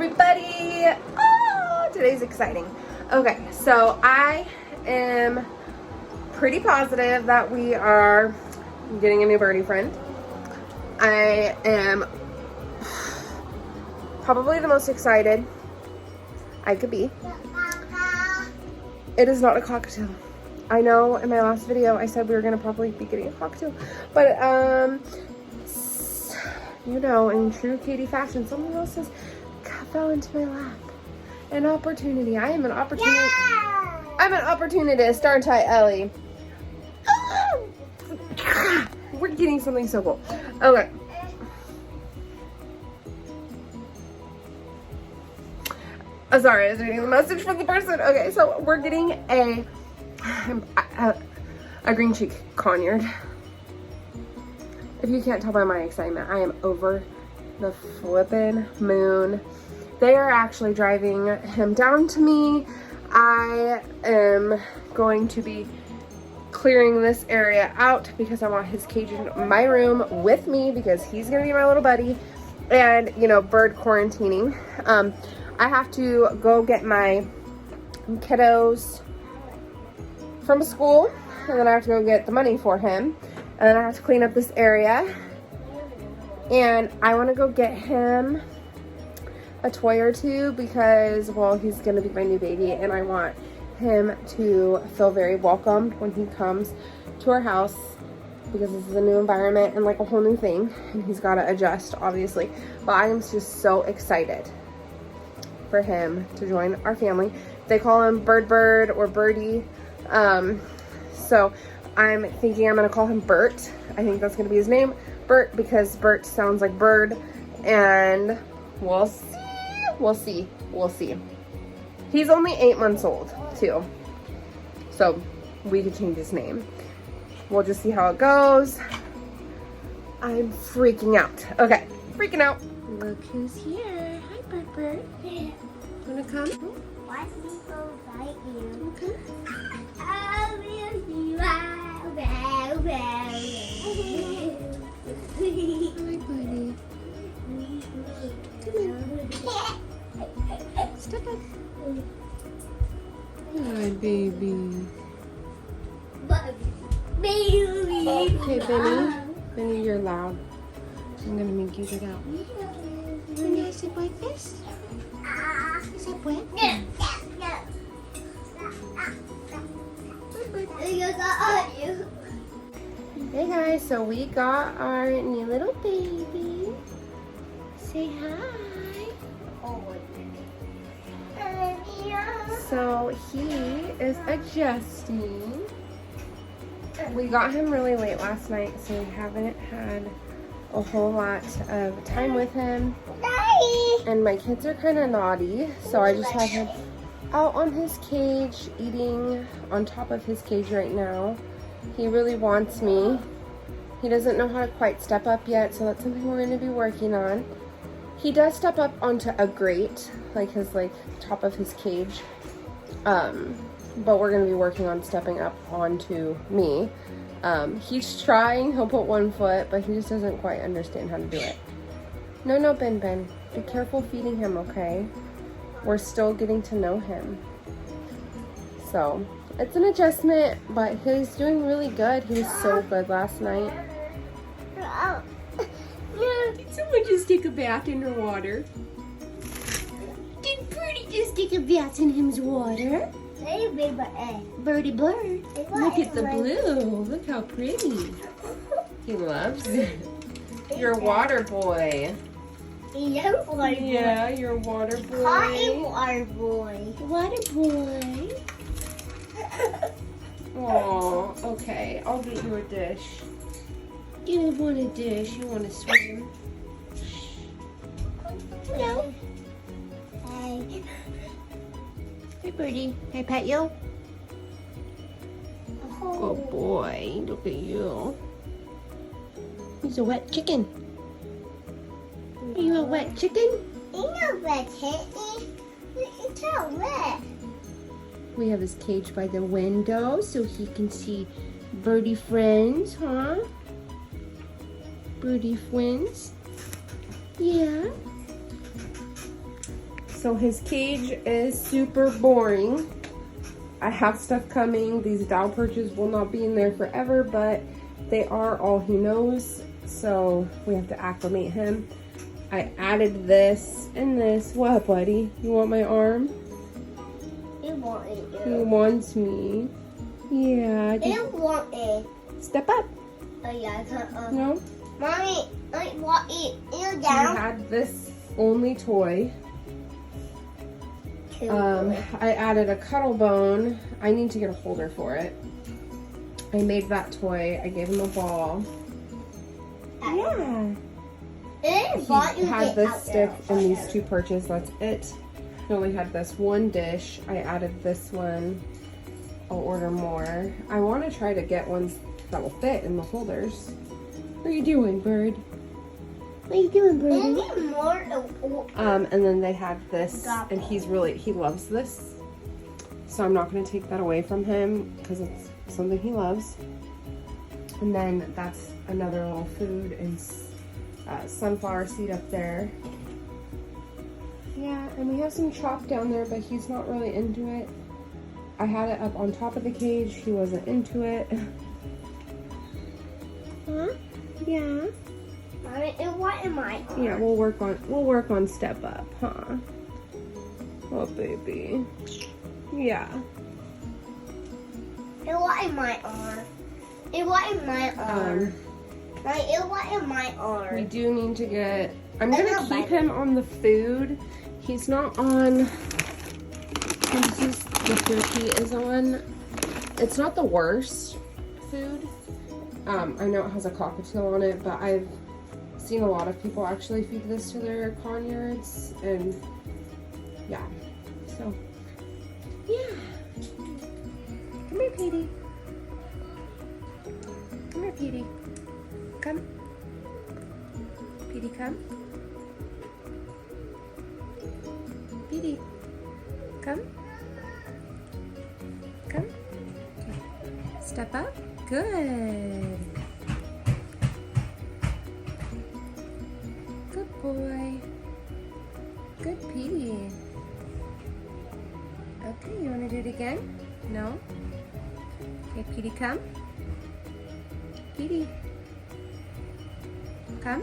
everybody! Oh, today's exciting. Okay, so I am pretty positive that we are getting a new birdie friend. I am probably the most excited I could be. It is not a cocktail. I know in my last video I said we were gonna probably be getting a cocktail, but you know, in true Katie fashion, someone else has fell into my lap. An opportunity. I am an opportunity. Yeah! I'm an opportunist, aren't I, Ellie? We're getting something so cool. Okay. Sorry, I was reading the message from the person. Okay, so we're getting a green cheek Conure. If you can't tell by my excitement, I am over the flippin' moon. They are actually driving him down to me. I am going to be clearing this area out because I want his cage in my room with me because he's gonna be my little buddy. And, you know, bird quarantining. I have to go get my kiddos from school, and then I have to go get the money for him, and then I have to clean up this area, and I want to go get him a toy or two because, well, he's going to be my new baby, and I want him to feel very welcomed when he comes to our house because this is a new environment and like a whole new thing, and he's got to adjust, obviously. But I am just so excited for him to join our family. They call him Bird or Birdie. So I'm thinking I'm gonna call him Bert. I think that's gonna be his name, Bert, because Bert sounds like bird, and we'll see. He's only 8 months old too, so we could change his name. We'll just see how it goes. I'm freaking out. Okay, freaking out. Look who's here. Hi, Bert. Wanna come? Why did you go right here? Okay. I will be right back. Hi, buddy. Come on. Step up. Hi, baby. Okay, Benny. Benny, you're loud. I'm gonna make you get out. Can you sit like this? Is that wet? Hey guys, so we got our new little baby. Say hi. So he is adjusting. We got him really late last night, so we haven't had a whole lot of time with him. And my kids are kind of naughty, so I just have him out on his cage, eating on top of his cage right now. He really wants me. He doesn't know how to quite step up yet, so that's something we're going to be working on. He does step up onto a grate, like his top of his cage, but we're going to be working on stepping up onto me. He's trying. He'll put 1 foot, but he just doesn't quite understand how to do it. No, Ben. Be careful feeding him, okay? We're still getting to know him. So, it's an adjustment, but he's doing really good. He was so good last night. Did someone just take a bath in her water? Did Birdie just take a bath in him's water? Birdie Bird. Look at the blue. Look how pretty. He loves it. You're a water boy. Yeah, you're a water boy. Water boy. Water boy. Oh, okay. I'll get you a dish. You want a dish. You want to swim. Hello. Hey. Hey, Birdie. Can I pet you? Good boy. Look at you. He's a wet chicken. Are you a wet chicken? It's not wet, it's not wet. We have his cage by the window so he can see birdie friends, huh? Birdie friends. Yeah. So his cage is super boring. I have stuff coming. These Dow perches will not be in there forever, but they are all he knows. So we have to acclimate him. I added this and this. What, buddy? You want my arm? It want it. He wants me. Yeah. It want it. Step up. Oh yeah, I can't. No. Mommy, I want it. You He down? had this only toy. Two. I added a cuddle bone. I need to get a holder for it. I made that toy. I gave him a ball. Yeah. He had this stick and these two perches. That's it. He only had this one dish. I added this one. I'll order more. I want to try to get ones that will fit in the holders. What are you doing, bird? What are you doing, birdie? And then they had this, and he loves this. So I'm not going to take that away from him because it's something he loves. And then that's another little food and sunflower seed up there. Yeah, and we have some chalk down there, but he's not really into it. I had it up on top of the cage. He wasn't into it. Huh? Yeah. What am I on? Yeah, we'll work on step up, huh? Oh, baby. Yeah. What am I on? What am I on? What am I on? We do need to get. I'm gonna keep him on the food. He's not on. This is the food he is on. It's not the worst food. I know it has a cockatiel on it, but I've seen a lot of people actually feed this to their Conures, and yeah. So yeah. Come here, Petey. Come here, Petey. Come. Petey, come. Petey, come. Come. Step up. Good. Good boy. Good Petey. Okay, you want to do it again? No? Okay, Petey, come. Petey. Come.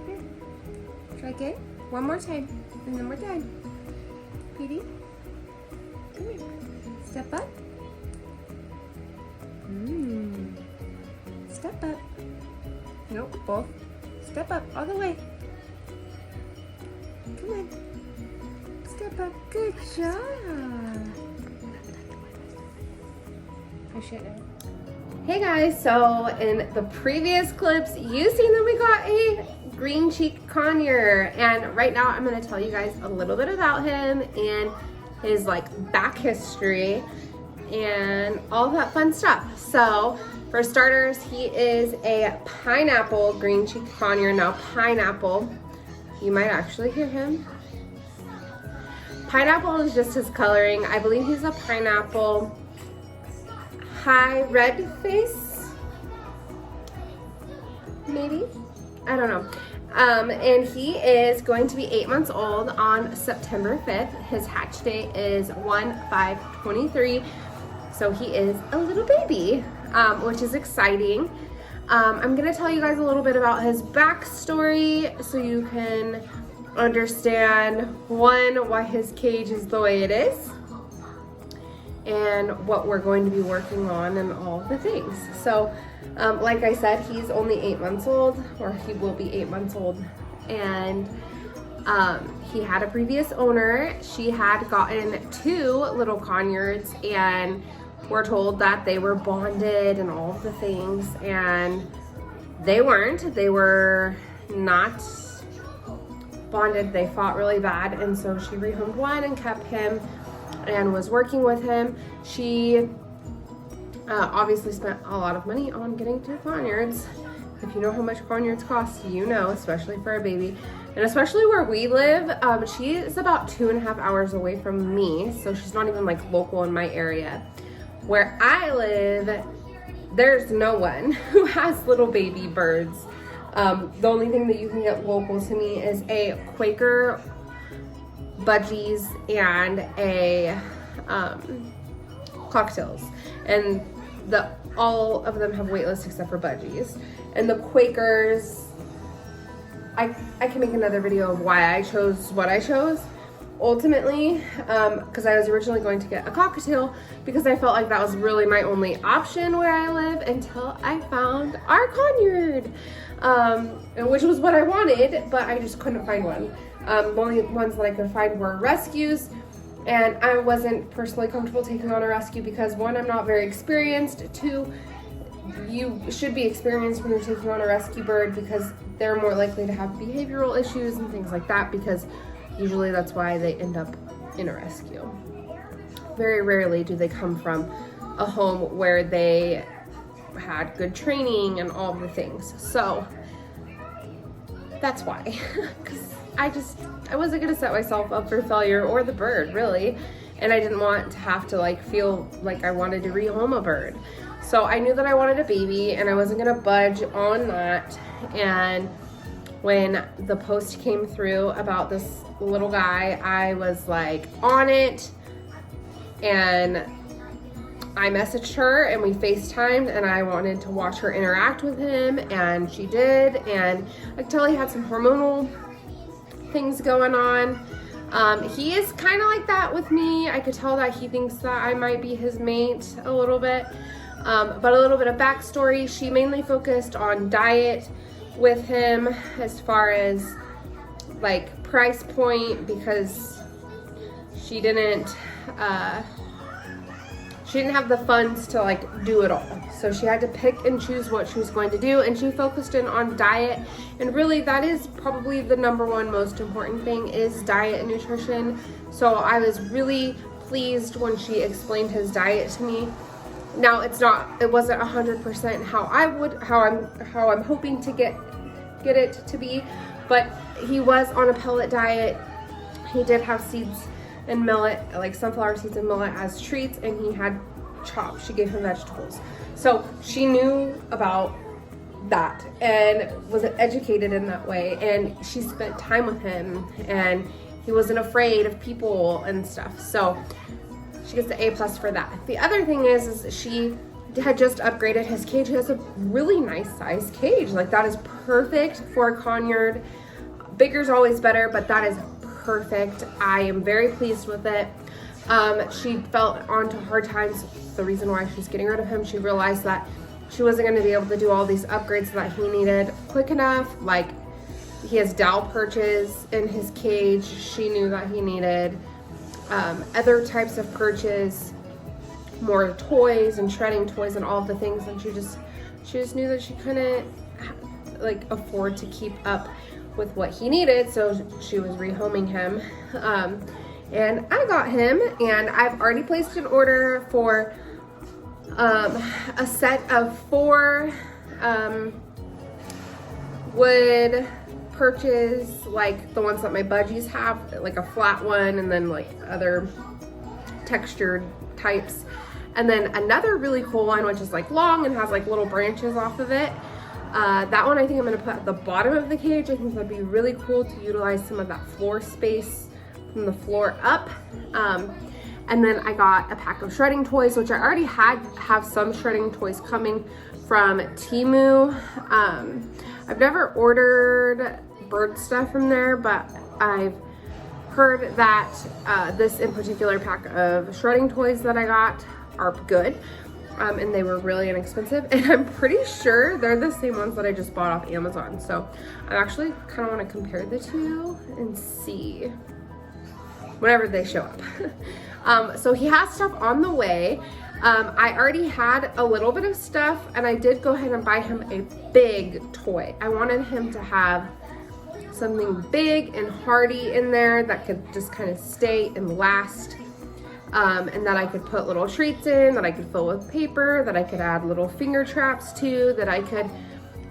Here. Try again. One more time, and then we're done. Petey. Come here. Step up. Step up. Nope, both. Step up all the way. Come on. Step up. Good job. I should have. Hey guys, so in the previous clips, you seen that we got a green cheek conure, and right now I'm going to tell you guys a little bit about him and his like back history and all that fun stuff. So for starters, he is a pineapple green cheek conure. Now pineapple, you might actually hear him. Pineapple is just his coloring. I believe he's a pineapple high red face, maybe, I don't know. And he is going to be 8 months old on September 5th. His hatch date is 1/5/23, so he is a little baby, which is exciting. I'm gonna tell you guys a little bit about his backstory so you can understand, one, why his cage is the way it is, and what we're going to be working on and all the things. So like I said, he's only 8 months old, or he will be 8 months old, and he had a previous owner. She had gotten 2 little conures, and we're told that they were bonded and all of the things, and they weren't. They were not bonded. They fought really bad, and so she rehomed one and kept him and was working with him. She obviously spent a lot of money on getting 2 conures. If you know how much conures cost, you know, especially for a baby. And especially where we live, she is about 2.5 hours away from me, so she's not even like local in my area. Where I live, there's no one who has little baby birds. The only thing that you can get local to me is a Quaker budgies and a cocktails, and all of them have wait lists except for budgies. And the Quakers, I can make another video of why I chose what I chose ultimately, because I was originally going to get a cocktail because I felt like that was really my only option where I live until I found our Conure, which was what I wanted, but I just couldn't find one. The only ones that I could find were rescues, and I wasn't personally comfortable taking on a rescue because, one, I'm not very experienced. Two, you should be experienced when you're taking on a rescue bird because they're more likely to have behavioral issues and things like that, because usually that's why they end up in a rescue. Very rarely do they come from a home where they had good training and all the things. So that's why, because I wasn't gonna set myself up for failure, or the bird really, and I didn't want to have to like feel like I wanted to rehome a bird. So I knew that I wanted a baby and I wasn't gonna budge on that. And when the post came through about this little guy, I was like on it, and I messaged her and we FaceTimed, and I wanted to watch her interact with him, and she did, and I could tell he had some hormonal things going on. He is kind of like that with me. I could tell that he thinks that I might be his mate a little bit. But a little bit of backstory, she mainly focused on diet with him as far as like price point, because she didn't have the funds to like do it all. So she had to pick and choose what she was going to do, and she focused in on diet. And really that is probably the number one most important thing, is diet and nutrition. So I was really pleased when she explained his diet to me. Now it wasn't 100% how I'm hoping to get it to be, but he was on a pellet diet. He did have seeds and millet, like sunflower seeds and millet as treats, and he had chops. She gave him vegetables. So she knew about that and was educated in that way, and she spent time with him, and he wasn't afraid of people and stuff. So she gets the A+ for that. The other thing is she had just upgraded his cage. He has a really nice size cage. Like, that is perfect for a Conure. Bigger's always better, but that is perfect. I am very pleased with it. She felt onto hard times. The reason why she's getting rid of him, she realized that she wasn't going to be able to do all these upgrades that he needed quick enough. Like, he has dowel perches in his cage. She knew that he needed other types of perches, more toys and shredding toys and all of the things, and she just knew that she couldn't like afford to keep up with what he needed, so she was rehoming him. And I got him, and I've already placed an order for a set of 4 wood perches, like the ones that my budgies have, like a flat one, and then like other textured types, and then another really cool one which is like long and has like little branches off of it. That one I think I'm going to put at the bottom of the cage. I think that'd be really cool to utilize some of that floor space from the floor up. And then I got a pack of shredding toys, which I already have some shredding toys coming from Temu. I've never ordered bird stuff from there, but I've heard that this in particular pack of shredding toys that I got are good. And they were really inexpensive, and I'm pretty sure they're the same ones that I just bought off Amazon. So I actually kind of want to compare the two and see whenever they show up. So he has stuff on the way. I already had a little bit of stuff, and I did go ahead and buy him a big toy. I wanted him to have something big and hardy in there that could just kind of stay and last. And that I could put little treats in, that I could fill with paper, that I could add little finger traps to, that I could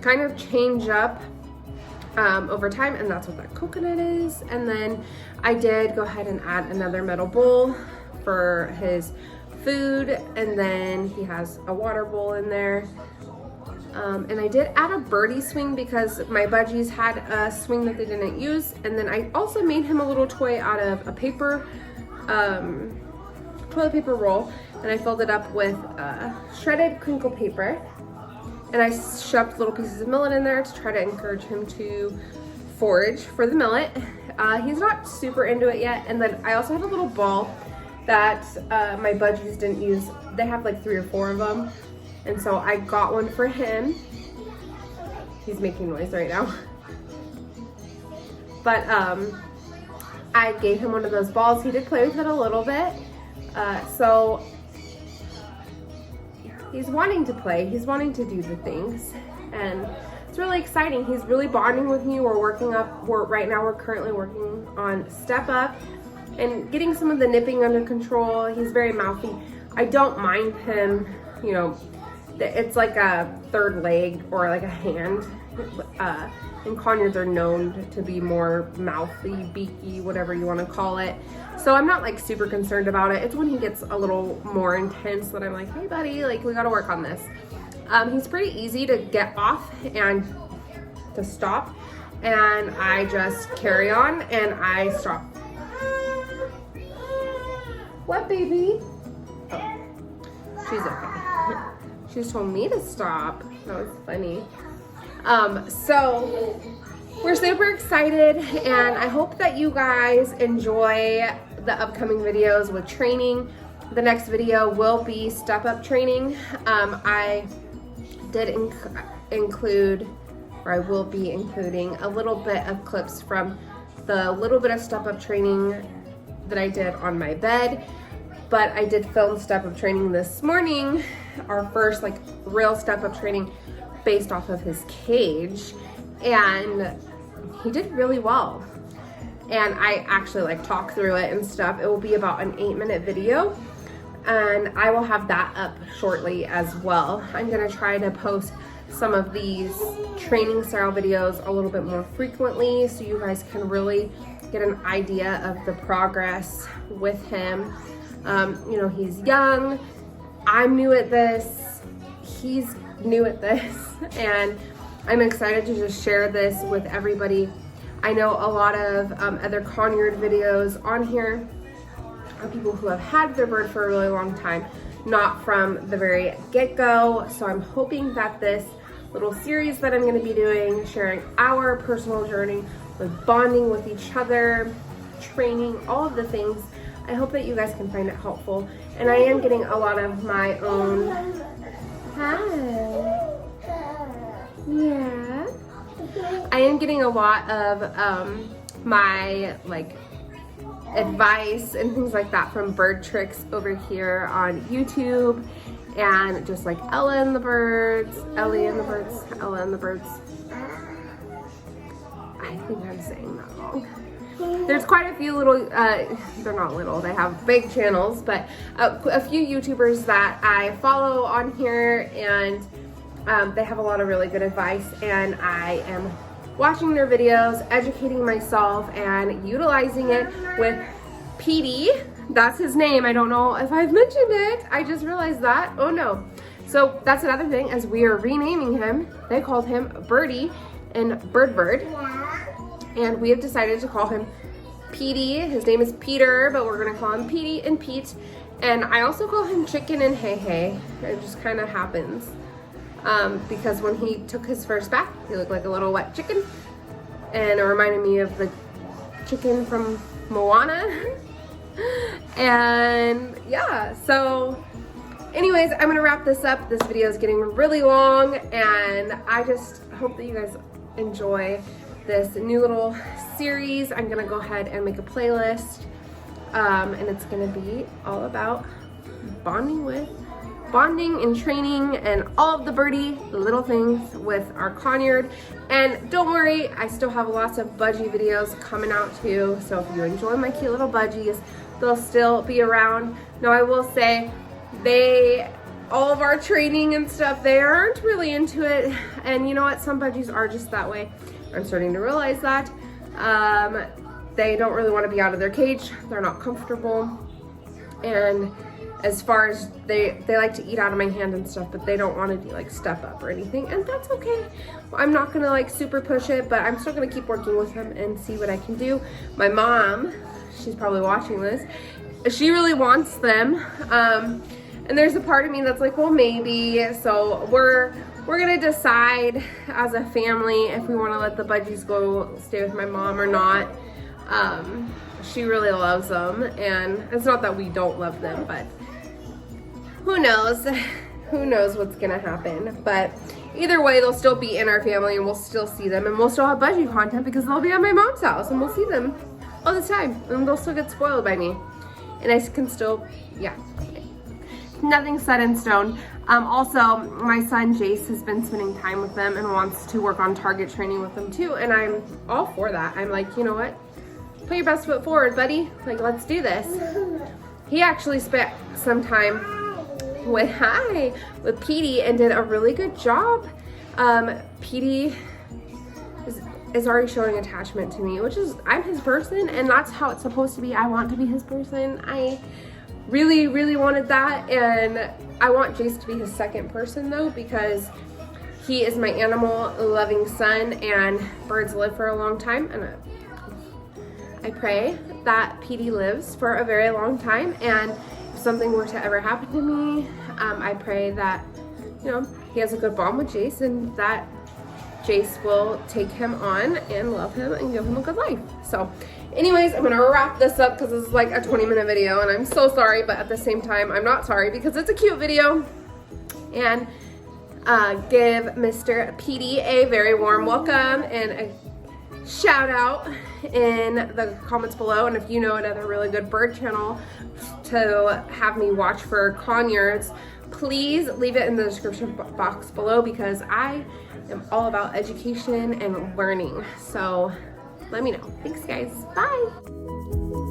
kind of change up over time, and that's what that coconut is. And then I did go ahead and add another metal bowl for his food, and then he has a water bowl in there. And I did add a birdie swing because my budgies had a swing that they didn't use. And then I also made him a little toy out of a paper, toilet paper roll, and I filled it up with shredded crinkle paper. And I shoved little pieces of millet in there to try to encourage him to forage for the millet. He's not super into it yet. And then I also have a little ball that my budgies didn't use. They have like 3 or 4 of them. And so I got one for him. He's making noise right now. But I gave him one of those balls. He did play with it a little bit. So he's wanting to play. He's wanting to do the things. And it's really exciting. He's really bonding with me. Right now we're currently working on Step Up and getting some of the nipping under control. He's very mouthy. I don't mind him, you know, it's like a third leg or like a hand. And Conures are known to be more mouthy, beaky, whatever you want to call it. So I'm not like super concerned about it. It's when he gets a little more intense that I'm like, hey buddy, like we got to work on this. He's pretty easy to get off and to stop. And I just carry on and I stop. What, baby? Oh, she's okay. She just told me to stop. That was funny. So we're super excited, and I hope that you guys enjoy the upcoming videos with training. The next video will be Step Up training. I did include, or I will be including a little bit of clips from the little bit of Step Up training that I did on my bed. But I did film Step Up training this morning, our first like real Step Up training based off of his cage, and he did really well. And I actually like talk through it and stuff. It will be about an 8-minute video, and I will have that up shortly as well. I'm gonna try to post some of these training style videos a little bit more frequently so you guys can really get an idea of the progress with him. You know, he's young, I'm new at this, he's new at this, and I'm excited to just share this with everybody. I know a lot of other Conure videos on here are people who have had their bird for a really long time, not from the very get-go. So I'm hoping that this little series that I'm going to be doing, sharing our personal journey with bonding with each other, training, all of the things, I hope that you guys can find it helpful. And I am getting a lot of my own, hi, yeah, I am getting a lot of my like advice and things like that from Bird Tricks over here on YouTube, and just like Ellie and the Birds. I think I'm saying that wrong. There's quite a few little, they're not little, they have big channels, but a few YouTubers that I follow on here, and they have a lot of really good advice, and I am watching their videos, educating myself, and utilizing it with Petey. That's his name. I don't know if I've mentioned it. I just realized that. Oh no. So that's another thing, as we are renaming him, they called him Birdie and Bird. And we have decided to call him Petey. His name is Peter, but we're gonna call him Petey and Pete. And I also call him Chicken and Hey Hey. It just kind of happens. Because when he took his first bath, he looked like a little wet chicken. And it reminded me of the chicken from Moana. And yeah, so anyways, I'm gonna wrap this up. This video is getting really long, and I just hope that you guys enjoy this new little series. I'm gonna go ahead and make a playlist, and it's gonna be all about bonding and training and all of the birdie little things with our Conure. And don't worry, I still have lots of budgie videos coming out too, so if you enjoy my cute little budgies, they'll still be around. Now I will say, all of our training and stuff, they aren't really into it, and you know what, some budgies are just that way. I'm starting to realize that. They don't really want to be out of their cage, they're not comfortable, and as far as they like to eat out of my hand and stuff, but they don't want to do like step up or anything, and that's okay. I'm not gonna like super push it, but I'm still gonna keep working with them and see what I can do. My mom, she's probably watching this, she really wants them, and there's a part of me that's like, well, maybe. So we're gonna decide as a family if we want to let the budgies go stay with my mom or not. She really loves them, and it's not that we don't love them, but who knows? Who knows what's gonna happen? But either way, they'll still be in our family, and we'll still see them, and we'll still have budgie content because they'll be at my mom's house, and we'll see them all the time, and they'll still get spoiled by me, and I can still, yeah. Nothing's set in stone. Also, my son Jace has been spending time with them and wants to work on target training with them too, and I'm all for that. I'm like, you know what? Put your best foot forward, buddy. Like, let's do this. He actually spent some time with Petey and did a really good job. Petey is already showing attachment to me, which is, I'm his person, and that's how it's supposed to be. I want to be his person. I really, really wanted that, and I want Jace to be his second person though, because he is my animal loving son, and birds live for a long time, and I pray that Petey lives for a very long time, and if something were to ever happen to me, I pray that, you know, he has a good bond with Jace, and that Jace will take him on and love him and give him a good life. So anyways, I'm gonna wrap this up because this is like a 20-minute video, and I'm so sorry, but at the same time, I'm not sorry because it's a cute video. And give Mr. Petey a very warm welcome and a shout out in the comments below. And if you know another really good bird channel to have me watch for conures, please leave it in the description box below, because I am all about education and learning. So let me know. Thanks guys. Bye.